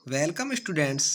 Welcome students.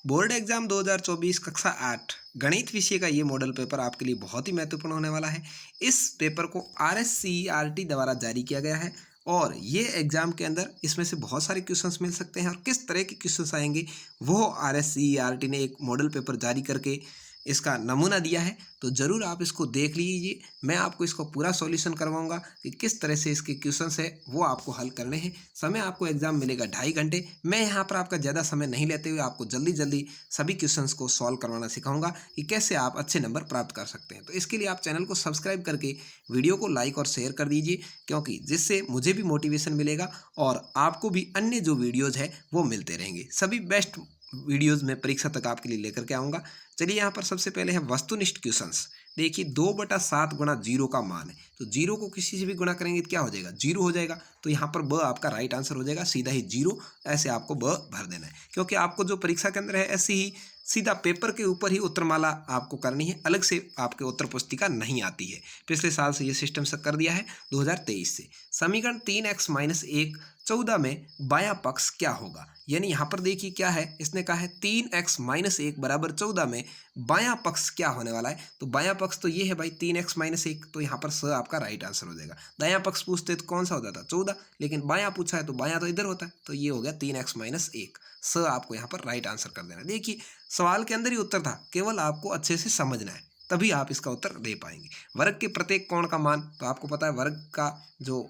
Board exam 2024 कक्षा 8 गणित विषय का ये मॉडल पेपर आपके लिए बहुत ही महत्वपूर्ण होने वाला है। इस पेपर को RSCERT द्वारा जारी किया गया है और ये एग्जाम के अंदर इसमें से बहुत सारे क्वेश्चंस मिल सकते हैं और किस तरह के क्वेश्चंस आएंगे वो RSCERT ने एक मॉडल पेपर जारी करके इसका नमूना दिया है। तो ज़रूर आप इसको देख लीजिए। मैं आपको इसको पूरा सॉल्यूशन करवाऊंगा कि किस तरह से इसके क्वेश्चंस है वो आपको हल करने हैं। समय आपको एग्जाम मिलेगा 2.5 घंटे। मैं यहाँ पर आपका ज़्यादा समय नहीं लेते हुए आपको जल्दी जल्दी सभी क्वेश्चंस को सॉल्व करवाना सिखाऊंगा कि कैसे आप अच्छे नंबर प्राप्त कर सकते हैं। तो इसके लिए आप चैनल को सब्सक्राइब करके वीडियो को लाइक और शेयर कर दीजिए, क्योंकि जिससे मुझे भी मोटिवेशन मिलेगा और आपको भी अन्य जो वीडियोज़ है वो मिलते रहेंगे। सभी बेस्ट वीडियोज़ में परीक्षा तक आपके लिए लेकर के आऊँगा। चलिए यहाँ पर सबसे पहले है वस्तुनिष्ठ क्वेश्चंस। देखिए 2/7 गुणा जीरो का मान है, तो जीरो को किसी से भी गुणा करेंगे तो क्या हो जाएगा, जीरो हो जाएगा। तो यहाँ पर ब आपका राइट आंसर हो जाएगा, सीधा ही जीरो। ऐसे आपको ब भर देना है, क्योंकि आपको जो परीक्षा के अंदर है ऐसे ही सीधा पेपर के ऊपर ही उत्तरमाला आपको करनी है, अलग से आपके उत्तर पुस्तिका नहीं आती है। पिछले साल से ये सिस्टम से कर दिया है 2023 से। समीकरण 3x - 1 14 में बायां पक्ष क्या होगा। यानी यहाँ पर देखिए क्या है, इसने कहा है 3x - 1 बराबर 14 में बायां पक्ष क्या होने वाला है। तो बायां पक्ष तो ये है भाई 3x - 1, तो यहाँ पर स आपका राइट आंसर हो जाएगा। दायां पक्ष पूछते तो कौन सा होता था 14, लेकिन बायां पूछा है तो बायां तो इधर होता है, तो ये हो गया 3x - 1। स आपको यहाँ पर राइट आंसर कर देना। देखिए सवाल के अंदर ही उत्तर था, केवल आपको अच्छे से समझना है तभी आप इसका उत्तर दे पाएंगे। वर्ग के प्रत्येक कोण का मान, तो आपको पता है वर्ग का जो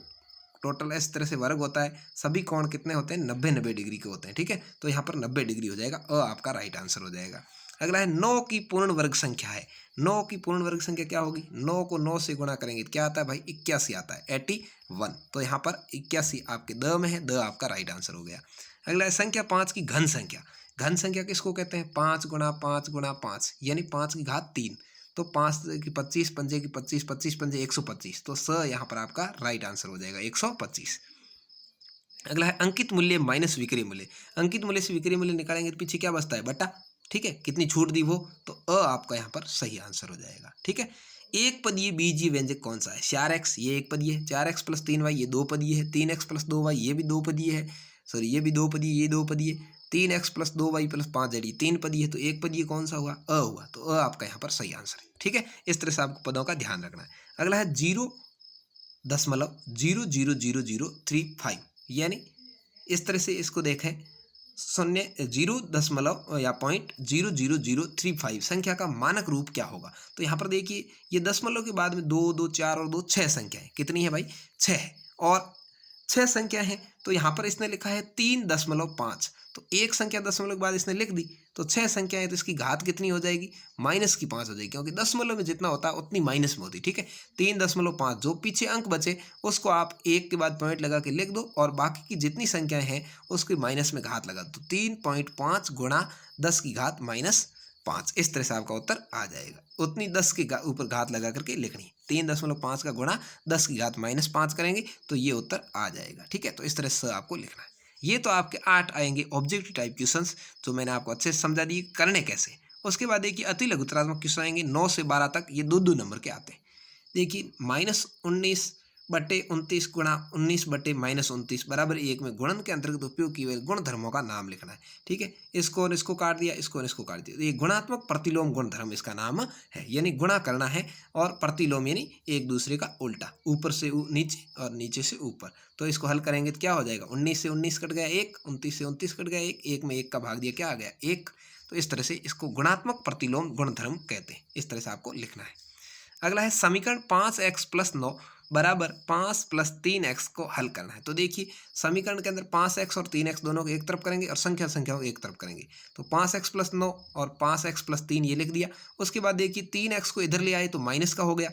टोटल इस तरह से वर्ग होता है, सभी कोण कितने होते हैं, 90 डिग्री के होते हैं। ठीक है, तो यहाँ पर 90 डिग्री हो जाएगा, अ आपका राइट आंसर हो जाएगा। अगला है 9 की पूर्ण वर्ग संख्या है। 9 की पूर्ण वर्ग संख्या क्या होगी, 9 को 9 से गुणा करेंगे तो क्या आता है भाई, 81 आता है, 81। तो यहाँ पर 81 आपके द में है, द आपका राइट आंसर हो गया। अगला है संख्या 5 की घन संख्या। घन संख्या किसको कहते हैं, 5 गुणा 5 गुणा 5 यानी 5 की घात 3। तो 5 की 25, पंजे की 25, 25 पंजे 125, तो स यहाँ पर आपका राइट आंसर हो जाएगा 125। अगला है अंकित मूल्य माइनस विक्रय मूल्य। अंकित मूल्य से विक्रय मूल्य निकालेंगे तो पीछे क्या बचता है, बटा। ठीक है, कितनी छूट दी वो, तो अ आपका यहाँ पर सही आंसर हो जाएगा। ठीक है, एक पदीय बीजीय व्यंजक कौन सा है, 4x ये एक पदीय है, 4x + 3y ये दो पदीय है, 3x + 2y ये भी दो पदीय है, सॉरी ये भी दो पदीय, ये दो पदीय, 3x + 2y + 5z ये तीन पदीय है, तो एक पदीय कौन सा हुआ, अ हुआ। तो अ आपका यहाँ पर सही आंसर है। ठीक है, इस तरह से आपको पदों का ध्यान रखना है। अगला है 0.0000035, यानी इस तरह से इसको देखें, 0 या 0.00035 संख्या का मानक रूप क्या होगा। तो यहाँ पर देखिए ये दशमलव के बाद में 2 2 4 और 2 6 संख्याएं कितनी है भाई, 6 है, और 6 संख्या है। तो यहाँ पर इसने लिखा है 3.5, तो एक संख्या दशमलव के बाद इसने लिख दी, तो 6 संख्या है तो इसकी घात कितनी हो जाएगी, -5 हो जाएगी, क्योंकि दशमलव में जितना होता है उतनी माइनस में होती है। ठीक है, 3.5, जो पीछे अंक बचे उसको आप एक के बाद पॉइंट लगा के लिख दो और बाकी की जितनी संख्याएं हैं उसकी माइनस में घात लगा दो। 3.5 गुणा 10 की घात -5, इस तरह से आपका उत्तर आ जाएगा। उतनी 10 के ऊपर घात लगा करके लिखनी, 3.5 का गुणा 10 की घात -5 करेंगे तो ये उत्तर आ जाएगा। ठीक है, तो इस तरह से आपको लिखना है। ये तो आपके 8 आएंगे ऑब्जेक्टिव टाइप क्वेश्चंस, जो मैंने आपको अच्छे से समझा दिए करने कैसे। उसके बाद देखिए अति लघुत्तरात्मक क्वेश्चन आएंगे 9 से 12 तक, ये दो नंबर के आते हैं। देखिए -19/29 गुणा 19/-29 बराबर 1 में गुणन के अंतर्गत उपयोग किए हुए गुण धर्मों का नाम लिखना है। ठीक है, इसको और इसको काट दिया, इसको और इसको काट दिया, ये गुणात्मक प्रतिलोम गुण धर्म इसका नाम है। यानी गुणा करना है और प्रतिलोम यानी एक दूसरे का उल्टा, ऊपर से नीचे और नीचे से ऊपर। तो इसको हल करेंगे तो क्या हो जाएगा, 19 से 19 कट गया 1, 29 से 29 कट गया 1, 1 में 1 का भाग दिया क्या आ गया 1। तो इस तरह से इसको गुणात्मक प्रतिलोम गुणधर्म कहते हैं। इस तरह से आपको लिखना है। अगला है समीकरण 5x + 9 बराबर 5 + 3x को हल करना है। तो देखिए समीकरण के अंदर 5x और 3x दोनों को एक तरफ करेंगे और संख्या को एक तरफ करेंगे। तो 5x + 9 और 5x + 3 ये लिख दिया। उसके बाद देखिए 3x को इधर ले आए तो माइनस का हो गया,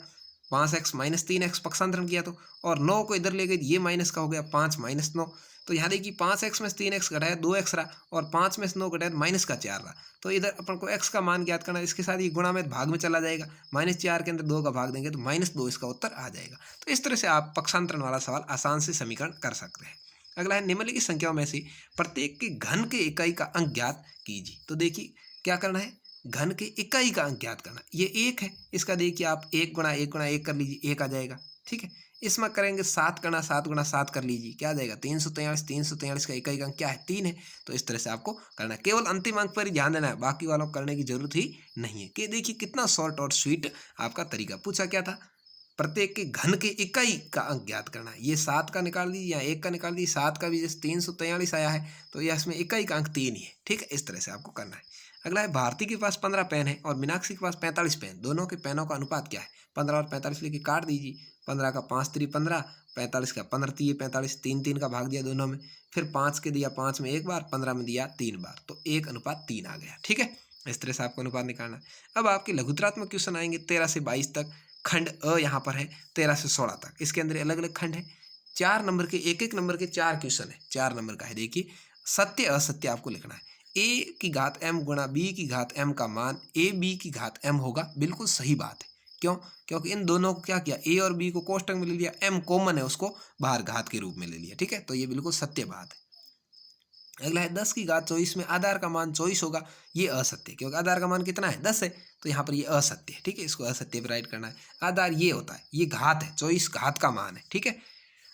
5x - 3x पक्षांतरण किया तो, और 9 को इधर ले गए ये माइनस का हो गया, 5 - 9। तो यहाँ देखिए 5x में से 3x घटाया 2x रहा, और 5 में से 9 घटाया -4 रहा। तो इधर अपन को x का मान ज्ञात करना है, इसके साथ ये गुणा में भाग में चला जाएगा, -4 के अंदर 2 का भाग देंगे तो -2 इसका उत्तर आ जाएगा। तो इस तरह से आप पक्षांतरण वाला सवाल आसान से समीकरण कर सकते हैं। अगला है निम्नलिखित संख्याओं में से प्रत्येक के घन के इकाई का अंक ज्ञात कीजिए। तो देखिए क्या करना है, घन के इकाई का अंक ज्ञात करना। ये 1 है, इसका देखिए आप 1 × 1 × 1 कर लीजिए, 1 आ जाएगा। ठीक है, इसमें करेंगे 7 गुणा 7 गुणा 7 कर लीजिए, क्या आ जाएगा 343। 343 का एक अंक क्या है 3 है। तो इस तरह से आपको करना है, केवल अंतिम अंक पर ही ध्यान देना है, बाकी वालों को करने की जरूरत ही नहीं है। कि देखिए कितना शॉर्ट और स्वीट आपका तरीका। पूछा क्या था, प्रत्येक के घन के इकाई का अंक ज्ञात करना है। ये 7 का निकाल दीजिए या 1 का निकाल दीजिए, 7 का भी जैसे 343 आया है तो यह इसमें इकाई का अंक 3 ही है। ठीक है, इस तरह से आपको करना है। अगला है, भारती के पास 15 पेन है और मीनाक्षी के पास 45 पेन, दोनों के पेनों का अनुपात क्या है। 15 और 45 लेके काट दीजिए, 15 का 5 3 15, 45 का 15 3 45, 3 3 का भाग दिया दोनों में, फिर 5 के दिया 5 में एक बार, 15 में दिया 3 बार, तो 1:3 आ गया। ठीक है, इस तरह से आपको अनुपात निकालना है। अब आपके लघुत्रात्मक क्वेश्चन आएंगे 13 से 22 तक। खंड अ यहाँ पर है 13 से 16 तक, इसके अंदर अलग अलग खंड है। 4 नंबर के, एक नंबर के 4 क्वेश्चन है, 4 नंबर का है। देखिए सत्य असत्य आपको लिखना है। ए की घात एम गुणा बी की घात एम का मान ए बी की घात एम होगा, बिल्कुल सही बात है। क्यों, क्योंकि इन दोनों को क्या किया, ए और बी को कोष्टक में ले लिया, एम कॉमन है उसको बाहर घात के रूप में ले लिया। ठीक है, तो ये बिल्कुल सत्य बात है। अगला है 10 की घात 24 में आधार का मान 24 होगा, ये असत्य है, क्योंकि आधार का मान कितना है 10 है, तो यहाँ पर ये असत्य है। ठीक है, इसको असत्य पर राइट करना है। आधार ये होता है, ये घात है, 24 घात का मान है। ठीक है,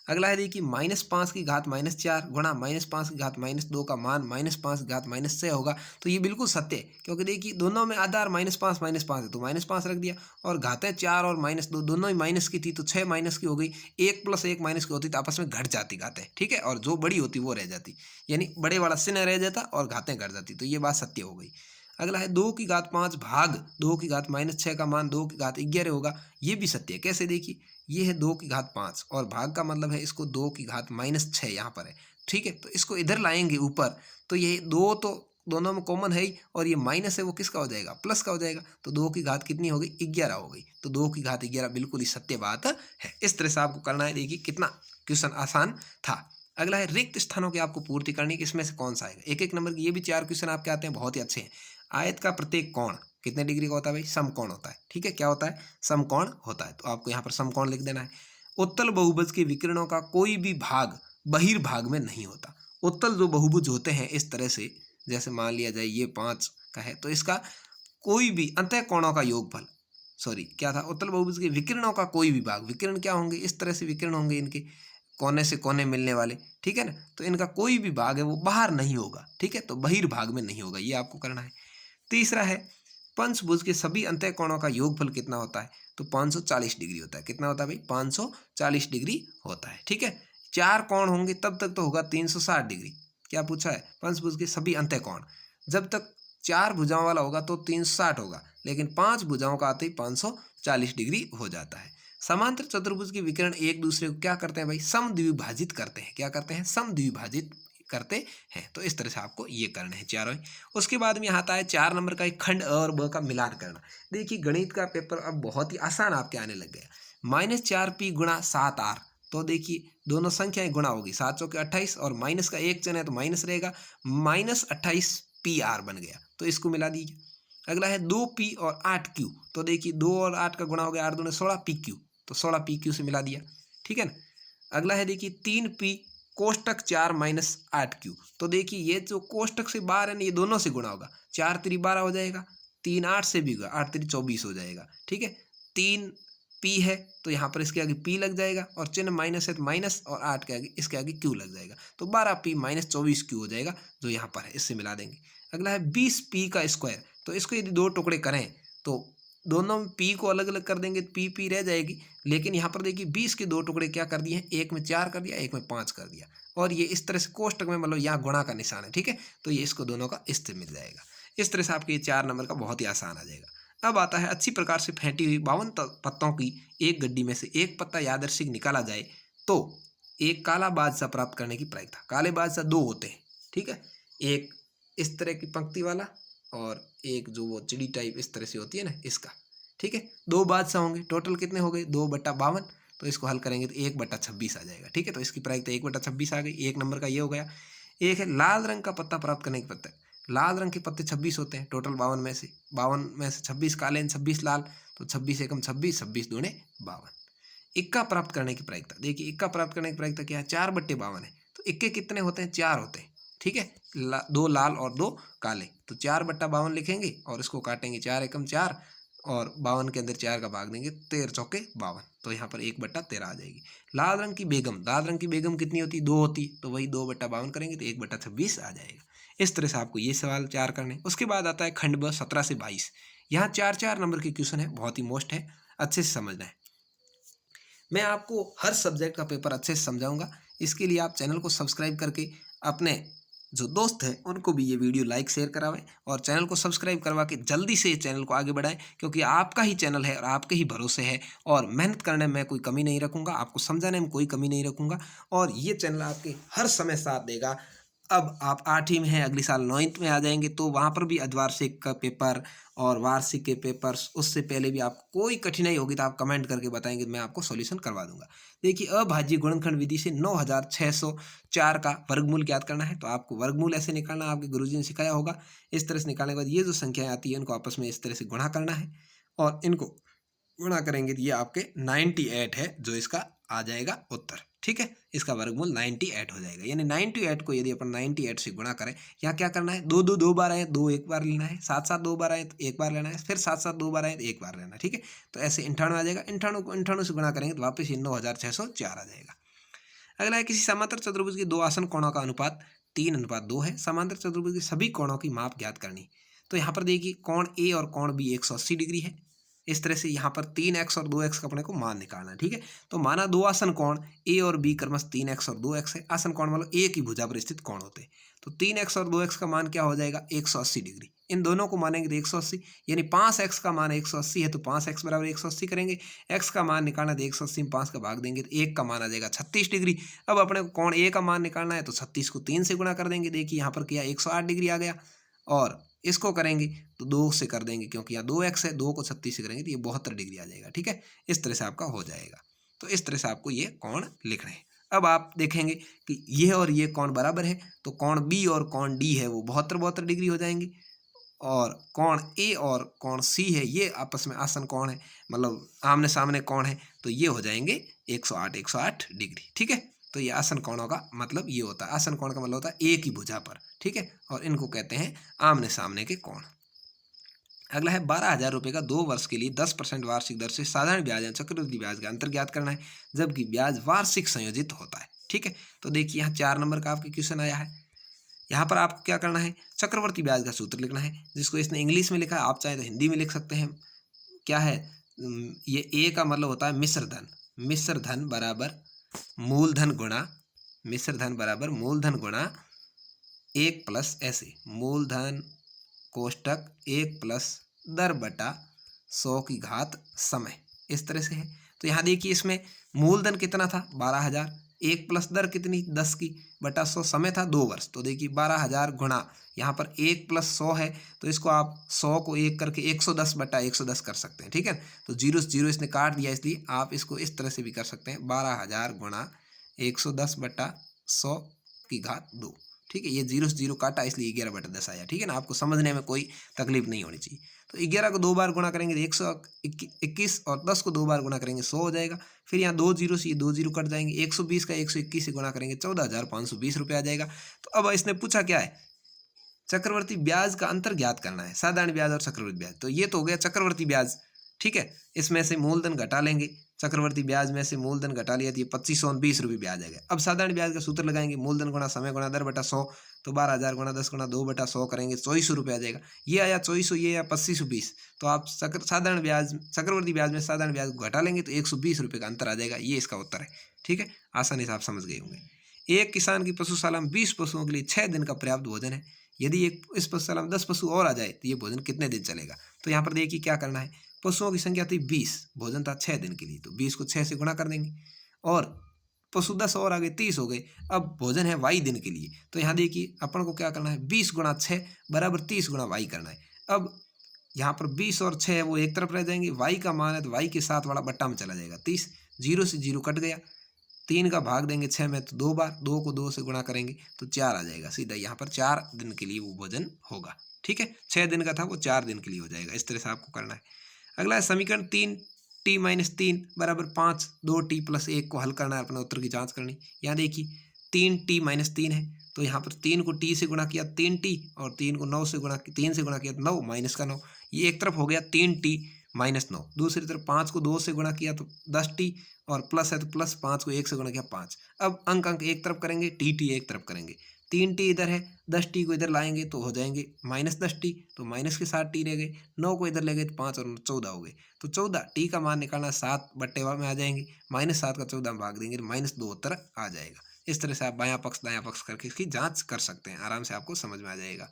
अगला है देखिए -5 की घात -4 गुणा -5 की घात -2 का मान -5 की घात -6 होगा, तो ये बिल्कुल सत्य है, क्योंकि देखिए दोनों में आधार -5 है तो -5 रख दिया, और घातें 4 और -2 दोनों ही माइनस की थी तो 6 माइनस की हो गई। 1 + 1 माइनस की होती तो आपस में घट जाती घातें। ठीक है, और जो बड़ी होती वो रह जाती, यानी बड़े वाला चिन्ह रह जाता और घातें घट जाती, तो ये बात सत्य हो गई। अगला है 2 की घात 5 भाग 2 की घात -6 का मान 2 की घात 11 होगा, ये भी सत्य है। कैसे, देखिए ये है 2 की घात 5 और भाग का मतलब है इसको 2 की घात -6 यहाँ पर है। ठीक है, तो इसको इधर लाएंगे ऊपर, तो ये 2 तो दोनों में कॉमन है ही, और ये माइनस है वो किसका हो जाएगा, प्लस का हो जाएगा, तो 2 की घात कितनी हो गई 11 हो गई, तो 2 की घात 11 बिल्कुल ही सत्य बात है। इस तरह से आपको करना है। देखिए कितना क्वेश्चन आसान था। अगला है रिक्त स्थानों की आपको पूर्ति करनी, इसमें से कौन सा आएगा। एक नंबर की ये भी 4 क्वेश्चन आपके आते हैं, बहुत ही अच्छे हैं। आयत का प्रत्येक कोण कितने डिग्री का होता है भाई, समकोण होता है। ठीक है, क्या होता है, समकोण होता है, तो आपको यहाँ पर समकोण लिख देना है। उत्तल बहुभुज के विकिरणों का कोई भी भाग बहिर्भाग में नहीं होता। उत्तल जो बहुभुज होते हैं इस तरह से, जैसे मान लिया जाए ये 5 का है, तो इसका कोई भी अंतः कोणों का योगफल, सॉरी क्या था, उत्तल बहुभुज के विकिरणों का कोई भी भाग, विकिरण क्या होंगे, इस तरह से विकिरण होंगे इनके, कोने से कोने मिलने वाले। ठीक है ना, तो इनका कोई भी भाग है वो बाहर नहीं होगा। ठीक है, तो बहिर्भाग में नहीं होगा, ये आपको करना है। तीसरा है, पंचभुज के सभी अंतः कोणों का योगफल कितना होता है, तो 540 डिग्री होता है। कितना होता है भाई, 540 डिग्री होता है। ठीक है, 4 कोण होंगे तब तक तो होगा 360 डिग्री। क्या पूछा है, पंचभुज के सभी अंतः कोण, जब तक 4 भुजाओं वाला होगा तो 360 होगा, लेकिन 5 भुजाओं का आते ही 540 डिग्री हो जाता है। समांतर चतुर्भुज के विकर्ण एक दूसरे को क्या करते हैं भाई, समद्विभाजित करते हैं। क्या करते हैं, समद्विभाजित करते हैं। तो इस तरह से आपको ये करने हैं चारों ही। उसके बाद में यहाँ आता है 4 नंबर का एक खंड अ और ब का मिलान करना। देखिए गणित का पेपर अब बहुत ही आसान आपके आने लग गया। -4p गुणा 7r, तो देखिए दोनों संख्याएं गुणा होगी, 7 चौके 28 और माइनस का एक चिन्ह है तो माइनस रहेगा, -28pr बन गया, तो इसको मिला दीजिए। अगला है 2p और 8q, तो देखिए 2 और 8 का गुणा हो गया, 8 दूनी 16pq, तो 16pq से मिला दिया। ठीक है ना, अगला है देखिए 3p कोष्टक 4 - 8q, तो देखिए ये जो कोष्टक से बाहर है ना, ये दोनों से गुणा होगा, 4 3 12 हो जाएगा, 3 8 से भी होगा, 8 3 24 हो जाएगा। ठीक है, 3 p है तो यहाँ पर इसके आगे p लग जाएगा, और चिन्ह माइनस है तो माइनस, और 8 के आगे इसके आगे q लग जाएगा, तो 12p - 24q हो जाएगा, जो यहाँ पर है इससे मिला देंगे। अगला है 20p का स्क्वायर, तो इसको यदि 2 टुकड़े करें तो दोनों में p को अलग अलग कर देंगे तो p रह जाएगी, लेकिन यहाँ पर देखिए 20 के 2 टुकड़े क्या कर दिए हैं, एक में 4 कर दिया, एक में 5 कर दिया, और ये इस तरह से कोष्टक में मतलब यहाँ गुणा का निशान है। ठीक है, तो ये इसको दोनों का इससे मिल जाएगा। इस तरह से आपके ये 4 नंबर का बहुत ही आसान आ जाएगा। अब आता है अच्छी प्रकार से फेंटी हुई 52 पत्तों की एक गड्डी में से एक पत्ता यादृच्छिक निकाला जाए तो एक काला बादशाह प्राप्त करने की प्रायिकता। काले बादशाह 2 होते हैं। ठीक है, एक इस तरह की पंक्ति वाला और एक जो वो चिड़ी टाइप इस तरह से होती है ना, इसका। ठीक है, 2 बादशाह होंगे, टोटल कितने हो गए 2/52, तो इसको हल करेंगे तो 1/26 आ जाएगा। ठीक है, तो इसकी प्रायिकता 1/26 आ गई। एक नंबर का ये हो गया। एक है लाल रंग का पत्ता प्राप्त करने की पत्ता। लाल रंग के पत्ते 26 होते हैं टोटल 52 में से 26 काले 26 लाल, तो 26 एकम 26, 26 दूने 52। इक्का प्राप्त करने की प्रायिकता, देखिए इक्का प्राप्त करने की प्रायिकता क्या है, 4/52 है, तो इक्के कितने होते हैं, 4 होते हैं। ठीक है, 2 लाल और 2 काले, तो 4/52 लिखेंगे और इसको काटेंगे, 4 एकम 4 और 52 के अंदर 4 का भाग देंगे, 13 चौके 52, तो यहाँ पर 1/13 आ जाएगी। लाल रंग की बेगम कितनी होती, 2 होती, तो वही 2/52 करेंगे तो 1/26 आ जाएगा। इस तरह से आपको ये सवाल 4 करने। उसके बाद आता है खंड ब 17 से 22। यहाँ 4-4 नंबर के क्वेश्चन है, बहुत ही मोस्ट है, अच्छे से समझना है। मैं आपको हर सब्जेक्ट का पेपर अच्छे से समझाऊंगा। इसके लिए आप चैनल को सब्सक्राइब करके अपने जो दोस्त हैं उनको भी ये वीडियो लाइक शेयर करावें और चैनल को सब्सक्राइब करवा के जल्दी से इस चैनल को आगे बढ़ाएं, क्योंकि आपका ही चैनल है और आपके ही भरोसे है। और मेहनत करने में कोई कमी नहीं रखूंगा, आपको समझाने में कोई कमी नहीं रखूंगा, और ये चैनल आपके हर समय साथ देगा। अब आप 8वीं में हैं, अगले साल 9th में आ जाएंगे, तो वहाँ पर भी अर्धवार्षिक का पेपर और वार्षिक के पेपर्स, उससे पहले भी आपको कोई कठिनाई होगी तो आप कमेंट करके बताएंगे, मैं आपको सॉल्यूशन करवा दूंगा। देखिए, अभाज्य गुणनखंड विधि से 9604 का वर्गमूल ज्ञात करना है। तो आपको वर्गमूल ऐसे निकालना, आपके गुरुजी ने सिखाया होगा। इस तरह से निकालने के बाद ये जो संख्याएं आती है इनको आपस में इस तरह से गुणा करना है, और इनको गुणा करेंगे तो ये आपके 98 है, जो इसका आ जाएगा उत्तर। ठीक है, इसका वर्गमूल 98 हो जाएगा। यानी 98 को यदि अपन 98 से गुणा करें, यहाँ क्या करना है, दो दो दो बार आए, दो एक बार लेना है, सात सात दो बार आए तो एक बार लेना है, फिर सात सात दो बार आए तो एक बार लेना है। ठीक है, तो ऐसे 98 आ जाएगा। 98 को 98 से गुणा करेंगे तो वापस 9604 आ जाएगा। अगला है, किसी समांतर चतुर्भुज की दो आसन कोणों का अनुपात 3:2 है। समांतर चतुर्भुज के सभी कोणों की माप ज्ञात करनी। तो यहाँ पर देखिए, कोण ए और कोण बी 180 डिग्री है। इस तरह से यहाँ पर 3x और 2x का अपने को मान निकालना है। ठीक है, तो माना दो आसन कोण ए और बी क्रमश 3x और 2x है। आसन कोण मतलब ए की भुजा पर स्थित कोण होते हैं। तो 3x और 2x का मान क्या हो जाएगा, 180 डिग्री। इन दोनों को मानेंगे तो 180, यानी 5x का मान 180 है, तो 5x बराबर 180 करेंगे। x का मान निकालना तो 180 में 5 का भाग देंगे तो 1 का मान आ जाएगा 36 डिग्री। अब अपने को कोण ए का मान निकालना है, तो 36 को 3 से गुणा कर देंगे। देखिए यहाँ पर किया 108 डिग्री आ गया, और इसको करेंगे तो 2 से कर देंगे, क्योंकि यहाँ 2x है, 2 को 36 से करेंगे तो ये 72 डिग्री आ जाएगा। ठीक है, इस तरह से आपका हो जाएगा। तो इस तरह से आपको ये कोण लिखना है। अब आप देखेंगे कि ये और ये कोण बराबर है, तो कोण बी और कोण डी है वो 72 डिग्री हो जाएंगे, और कोण ए और कोण सी है ये आपस में आसन कोण है, मतलब आमने सामने कोण है, तो ये हो जाएंगे 108 डिग्री। ठीक है, तो ये आसन कोणों का मतलब ये होता है। आसन कोण का मतलब होता है ए की भुजा पर। ठीक है, और इनको कहते हैं आमने सामने के कोण। अगला है, 12,000 रुपये का 2 वर्ष के लिए 10% वार्षिक दर से साधारण ब्याज या चक्रवृद्धि ब्याज का अंतर ज्ञात करना है, जबकि ब्याज वार्षिक संयोजित होता है। ठीक है, तो देखिए यहाँ 4 नंबर का आपके क्वेश्चन आया है। यहाँ पर आपको क्या करना है, चक्रवर्ती ब्याज का सूत्र लिखना है, जिसको इसने इंग्लिश में लिखा है, आप चाहे तो हिंदी में लिख सकते हैं। क्या है, ये ए का मतलब होता है मिश्र धन। मिश्र धन बराबर मूलधन गुणा, मिश्र धन बराबर मूलधन गुणा 1 प्लस ऐसे मूलधन कोष्टक 1 प्लस दर बटा 100 की घात समय, इस तरह से है। तो यहाँ देखिए, इसमें मूलधन कितना था 12,000, 1 प्लस दर कितनी 10 की बटा 100, समय था 2 वर्ष। तो देखिए 12,000 गुणा यहाँ पर 1 प्लस 100 है, तो इसको आप 100 को 1 करके 110 बटा 110 कर सकते हैं। ठीक है, तो जीरो जीरो इसने काट दिया, इसलिए आप इसको इस तरह से भी कर सकते हैं, 12,000 गुणा 110 बटा 100 की घात 2। ठीक है, ये जीरो से जीरो काटा, इसलिए 11/10 आया। ठीक है ना, आपको समझने में कोई तकलीफ नहीं होनी चाहिए। तो 11 को 2 बार गुणा करेंगे तो 121, और 10 को 2 बार गुणा करेंगे 100 हो जाएगा। फिर यहाँ 2 जीरो से ये 2 जीरो कट जाएंगे, 120 का 121 से गुणा करेंगे 14,520 रुपये आ जाएगा। तो अब इसने पूछा क्या है, चक्रवर्ती ब्याज का अंतर ज्ञात करना है, साधारण ब्याज और चक्रवर्ती ब्याज। तो ये तो हो गया चक्रवर्ती ब्याज। ठीक है, इसमें से मूलधन घटा लेंगे, चक्रवर्ती ब्याज में से मूलधन घटा लिया तो ये 2520 रुपये ब्याज आ गया। अब साधारण ब्याज का सूत्र लगाएंगे, मूलधन गुणा समय गुणा दर बटा 100, तो 12,000 गुणा 10 गुणा 2 बटा 100 करेंगे 2400 रुपये आ जाएगा। ये आया 2400, ये आया 2520। तो आप साधारण ब्याज चक्रवर्ती ब्याज में साधारण ब्याज को घटा लेंगे तो 120 रुपये का अंतर आ जाएगा। ये इसका उत्तर है। ठीक है, आसानी से आप समझ गए होंगे। एक किसान की पशुशाला में 20 पशुओं के लिए 6 दिन का पर्याप्त भोजन है। यदि एक इस पशुशाला में 10 पशु और आ जाए तो ये भोजन कितने दिन चलेगा। तो यहाँ पर देखिए क्या करना है, पशुओं की संख्या थी 20, भोजन था 6 दिन के लिए, तो 20 को 6 से गुणा कर देंगे, और पशु 10 और आ गए, 30 हो गए। अब भोजन है y दिन के लिए, तो यहाँ देखिए अपन को क्या करना है, 20 गुणा 6 बराबर 30 गुणा y करना है। अब यहाँ पर 20 और 6 वो एक तरफ रह जाएंगे, y का मान है तो y के साथ वाला बट्टा में चला जाएगा 30, जीरो से जीरो कट गया, 3 का भाग देंगे 6 में तो 2 बार, 2 को 2 से गुणा करेंगे तो 4 आ जाएगा सीधा। यहाँ पर 4 दिन के लिए वो भोजन होगा। ठीक है, 6 दिन का था वो 4 दिन के लिए हो जाएगा। इस तरह से आपको करना है। अगला है समीकरण 3t-3 बराबर 5, 2t प्लस 1 को हल करना है, अपने उत्तर की जांच करनी। यहाँ देखिए 3t-3 है, तो यहाँ पर 3 को t से गुणा किया 3t, और 3 को 9 से गुणा 3 से गुणा किया तो 9 माइनस का 9, ये एक तरफ हो गया 3t -9। दूसरी तरफ 5 को 2 से गुणा किया तो 10t और प्लस है तो प्लस, 5 को 1 से गुणा किया 5। अब अंक एक तरफ करेंगे, टी एक तरफ करेंगे, 3t इधर है, 10t को इधर लाएंगे तो हो जाएंगे -10t, तो माइनस के साथ t रह गए, 9 को इधर ले गए तो 5 और 14 हो गए। तो 14 t का मान निकालना 7 बट्टे में आ जाएंगे, -7 का 14 भाग देंगे -2 उत्तर आ जाएगा। इस तरह से आप बायां पक्ष दायां पक्ष करके इसकी जांच कर सकते हैं, आराम से आपको समझ में आ जाएगा।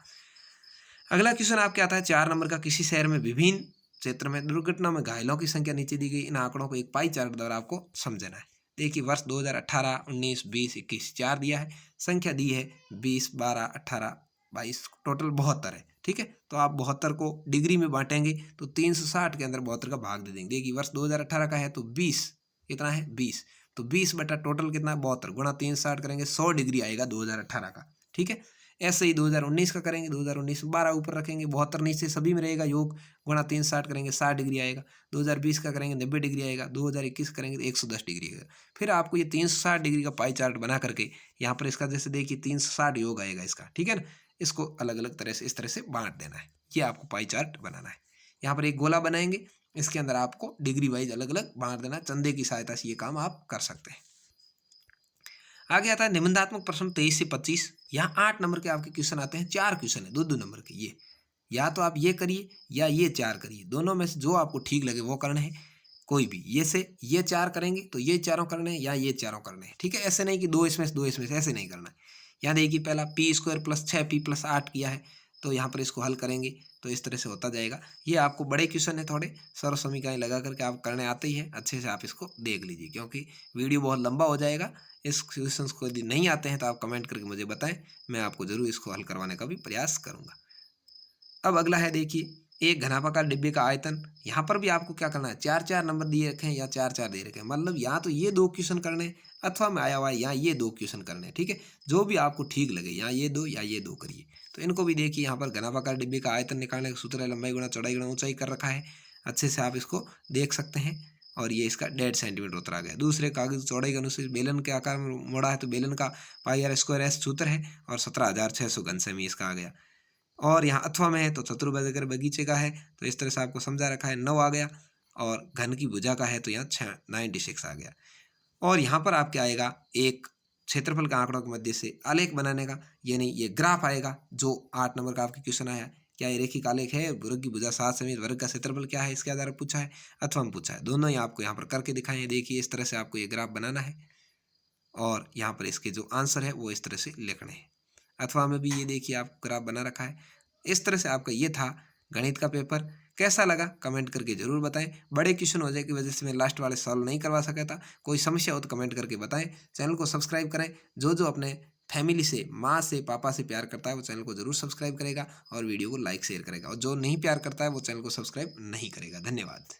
अगला क्वेश्चन आपके आता है 4 नंबर का, किसी शहर में विभिन्न क्षेत्र में दुर्घटना में घायलों की संख्या नीचे दी गई, इन आंकड़ों को एक पाई चार्ट द्वारा आपको समझना है। देखिए वर्ष 2018, 19, 20, 21 4 दिया है, संख्या दी है 20, 12, 18, 22, टोटल 72 है। ठीक है, तो आप 72 को डिग्री में बांटेंगे तो 360 के अंदर 72 का भाग दे देंगे। देखिए वर्ष 2018 का है तो 20 कितना है 20, तो 20 बटा टोटल कितना 72 गुणा 360 करेंगे 100 डिग्री आएगा 2018 का। ठीक है, ऐसे ही 2019 का करेंगे, 2019 12 ऊपर रखेंगे, 72 नीचे सभी में रहेगा, योग गुणा 360 करेंगे 60 डिग्री आएगा। 2020 का करेंगे 90 डिग्री आएगा। 2021 करेंगे तो 110 डिग्री आएगा। फिर आपको ये 360 डिग्री का पाई चार्ट बना करके यहाँ पर इसका जैसे देखिए 360 योग आएगा इसका। ठीक है ना, इसको अलग अलग तरह से इस तरह से बांट देना है, ये आपको पाई चार्ट बनाना है। यहाँ पर एक गोला बनाएंगे, इसके अंदर आपको डिग्री वाइज अलग अलग बांट देना, चंदे की सहायता से ये काम आप कर सकते हैं। आगे आता है निबंधात्मक प्रश्न 23 से 25। यहाँ 8 नंबर के आपके क्वेश्चन आते हैं, 4 क्वेश्चन है 2-2 नंबर के। ये या तो आप ये करिए या ये 4 करिए, दोनों में से जो आपको ठीक लगे वो करना है। कोई भी ये से ये 4 करेंगे तो ये चारों करने हैं या ये चारों करने हैं। ठीक है, ऐसे नहीं कि 2 इसमें से 2 इसमें से, ऐसे नहीं करना है। यहाँ देखिए पहला p² + 6p + 8 किया है, तो यहाँ पर इसको हल करेंगे तो इस तरह से होता जाएगा। ये आपको बड़े क्वेश्चन है, थोड़े सर्व समीकरण लगा करके आप करने आते ही है, अच्छे से आप इसको देख लीजिए क्योंकि वीडियो बहुत लंबा हो जाएगा। इस क्वेश्चंस को यदि नहीं आते हैं तो आप कमेंट करके मुझे बताएं, मैं आपको जरूर इसको हल करवाने का भी प्रयास करूंगा। अब अगला है देखिए, एक घनाभाकार डिब्बे का आयतन। यहाँ पर भी आपको क्या करना है, 4-4 नंबर दिए रखे हैं या 4-4 दे रखे हैं, मतलब यहाँ तो ये 2 क्वेश्चन करने हैं अथवा में आया हुआ है यहाँ ये 2 क्वेश्चन करने हैं। ठीक है, जो भी आपको ठीक लगे, यहाँ ये 2 या ये 2 करिए। तो इनको भी देखिए, यहाँ पर घनाभाकार डिब्बे का आयतन निकालने का सूत्र है लंबाई गुणा चौड़ाई गुणा ऊंचाई कर रखा है, अच्छे से आप इसको देख सकते हैं। और ये इसका 1.5 सेंटीमीटर उत्तर आ गया। दूसरे कागज चौड़ाई के अनुसार बेलन के आकार में मोड़ा है तो बेलन का πr² s सूत्र है और 17,600 घन सेमी इसका आ गया। और यहाँ अथवा में है तो चतुर्भुज बगीचे का है, तो इस तरह से आपको समझा रखा है 9 आ गया। और घन की भुजा का है तो यहाँ 96 आ गया। और यहाँ पर आपके आएगा एक क्षेत्रफल का आंकड़ों के मध्य से आलेख बनाने का, यानी ये ग्राफ आएगा जो 8 नंबर का आपके क्वेश्चन आया। क्या ये रेखिक आलेख है, वर्ग की भुजा 7 सेमी, वर्ग का क्षेत्रफल क्या है इसके आधार पर पूछा है अथवा में पूछा है, दोनों ही आपको यहाँ पर करके दिखाए हैं। देखिए इस तरह से आपको ये ग्राफ बनाना है और यहाँ पर इसके जो आंसर है वो इस तरह से लिखने हैं। अथवा में भी ये देखिए आप ग्राफ बना रखा है। इस तरह से आपका ये था गणित का पेपर। कैसा लगा कमेंट करके जरूर बताएं। बड़े क्वेश्चन हो जाए की वजह से मैं लास्ट वाले सॉल्व नहीं करवा सका था, कोई समस्या हो तो कमेंट करके बताएं। चैनल को सब्सक्राइब करें। जो जो अपने फैमिली से, माँ से, पापा से प्यार करता है वो चैनल को जरूर सब्सक्राइब करेगा और वीडियो को लाइक शेयर करेगा, और जो नहीं प्यार करता है वो चैनल को सब्सक्राइब नहीं करेगा। धन्यवाद।